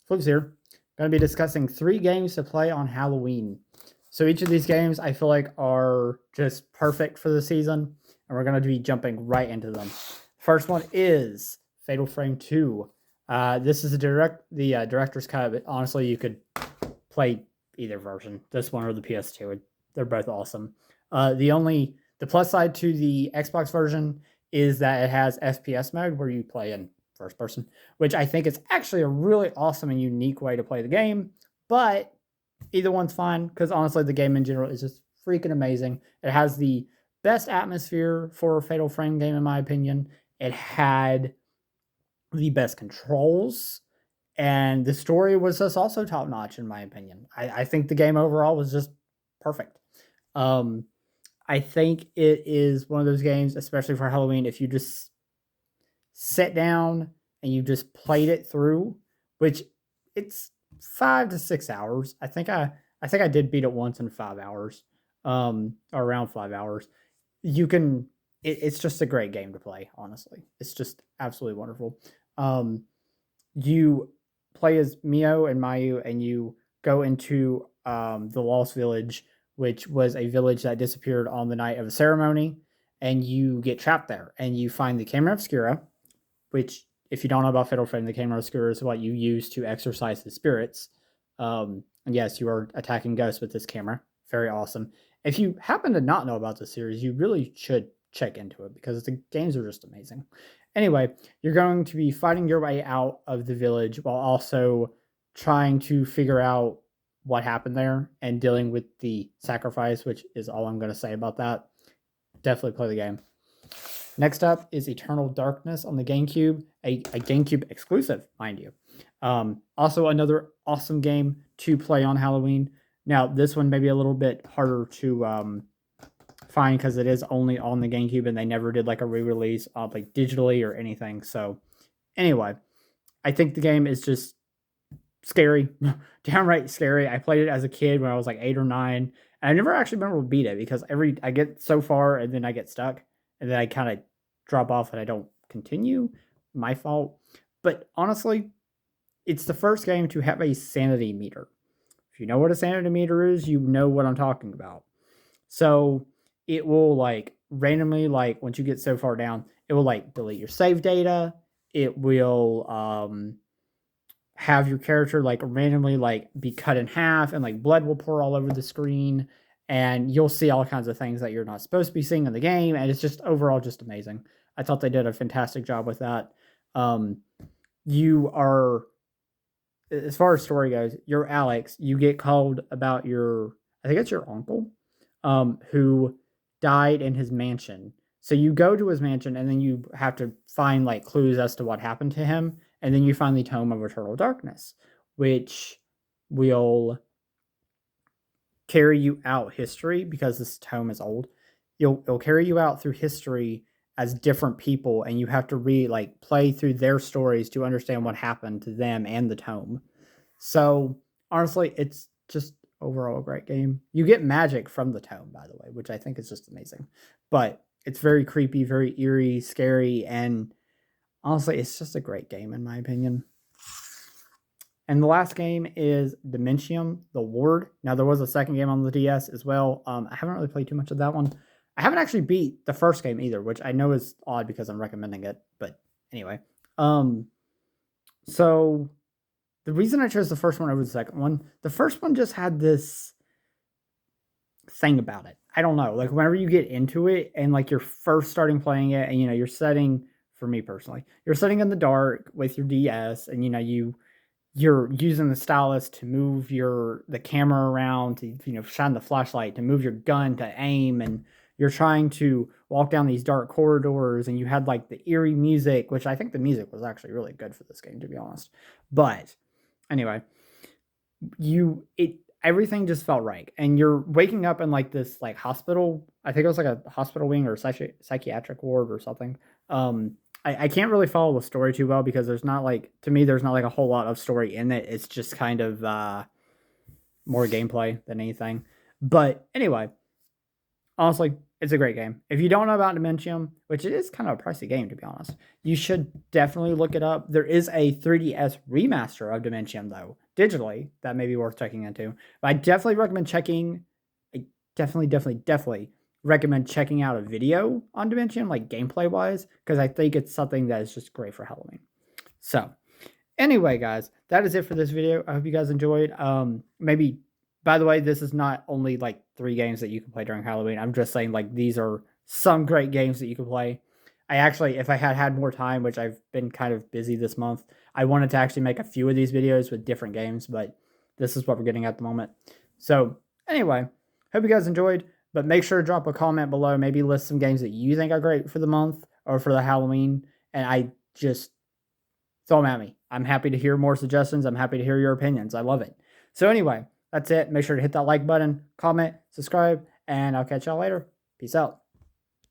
Flips here. Going to be discussing 3 games to play on Halloween. So each of these games I feel like are just perfect for the season, and we're going to be jumping right into them. First one is Fatal Frame 2. This is the director's cut, but honestly, you could play either version, this one or the PS2. They're both awesome. The plus side to the Xbox version is that it has FPS mode where you play in first person, which I think is actually a really awesome and unique way to play the game. But either one's fine because honestly, the game in general is just freaking amazing. It has the best atmosphere for a Fatal Frame game, in my opinion. It had the best controls, and the story was just also top notch, in my opinion. I think the game overall was just perfect. Um, I think it is one of those games, especially for Halloween, if you just sit down and you just played it through, which it's 5 to 6 hours. I think I did beat it once in 5 hours, or around 5 hours. You can. It's just a great game to play. Honestly, it's just absolutely wonderful. Um, you play as Mio and Mayu, and you go into the Lost Village, which was a village that disappeared on the night of a ceremony, and you get trapped there, and you find the Camera Obscura, which, if you don't know about Fatal Frame, the Camera Obscura is what you use to exorcise the spirits. And yes, you are attacking ghosts with this camera. Very awesome. If you happen to not know about the series, you really should check into it because the games are just amazing. Anyway, you're going to be fighting your way out of the village while also trying to figure out what happened there and dealing with the sacrifice, which is all I'm going to say about that. Definitely play the game. Next up is Eternal Darkness on the GameCube, a GameCube exclusive, mind you. Also, another awesome game to play on Halloween. Now, this one may be a little bit harder to find because it is only on the GameCube, and they never did like a re-release like digitally or anything. So, anyway, I think the game is just scary, downright scary. I played it as a kid when I was like 8 or 9, and I never actually been able to beat it because I get so far and then I get stuck, and then I kind of drop off and I don't continue. My fault. But honestly, it's the first game to have a sanity meter. If you know what a sanity meter is, you know what I'm talking about. So it will like randomly, like once you get so far down, it will like delete your save data. It will have your character like randomly like be cut in half, and like blood will pour all over the screen, and you'll see all kinds of things that you're not supposed to be seeing in the game, and it's just overall just amazing. I thought they did a fantastic job with that. um you are, as far as story goes, you're Alex. You get called about your, I think it's your uncle, who died in his mansion. So you go to his mansion, and then you have to find like clues as to what happened to him, and then you find the Tome of Eternal Darkness, which will carry you out history because this tome is old. It'll carry you out through history as different people, and you have to play through their stories to understand what happened to them and the tome. So honestly, it's just overall a great game. You get magic from the tome, by the way, which I think is just amazing. But it's very creepy, very eerie, scary, and honestly, it's just a great game in my opinion. And the last game is Dementium, The Ward. Now, there was a second game on the DS as well. I haven't really played too much of that one. I haven't actually beat the first game either, which I know is odd because I'm recommending it. But anyway. So the reason I chose the first one over the second one, the first one just had this thing about it. I don't know. Like, whenever you get into it and like you're first starting playing it, and you're setting, for me personally, you're sitting in the dark with your DS, and you're using the stylus to move the camera around, to shine the flashlight, to move your gun, to aim, and you're trying to walk down these dark corridors, and you had like the eerie music, which I think the music was actually really good for this game, to be honest. But anyway, everything just felt right, and you're waking up in like this like hospital. I think it was like a hospital wing or psychiatric ward or something. I can't really follow the story too well because there's not like, to me, there's not like a whole lot of story in it. It's just kind of more gameplay than anything. But anyway, honestly, It's a great game. If you don't know about Dementium, which it is kind of a pricey game to be honest, you should definitely look it up. There is a 3DS remaster of Dementium though, digitally, that may be worth checking into. But I definitely recommend checking. I definitely recommend checking out a video on Dementium, like gameplay wise, because I think it's something that is just great for Halloween. So, anyway, guys, that is it for this video. I hope you guys enjoyed. Maybe, by the way, this is not only like 3 games that you can play during Halloween. I'm just saying like these are some great games that you can play. I actually, if I had more time, which I've been kind of busy this month, I wanted to actually make a few of these videos with different games, but this is what we're getting at the moment. So anyway, hope you guys enjoyed, but make sure to drop a comment below. Maybe list some games that you think are great for the month or for the Halloween, and I just throw them at me. I'm happy to hear more suggestions. I'm happy to hear your opinions. I love it. So anyway, that's it. Make sure to hit that like button, comment, subscribe, and I'll catch y'all later. Peace out.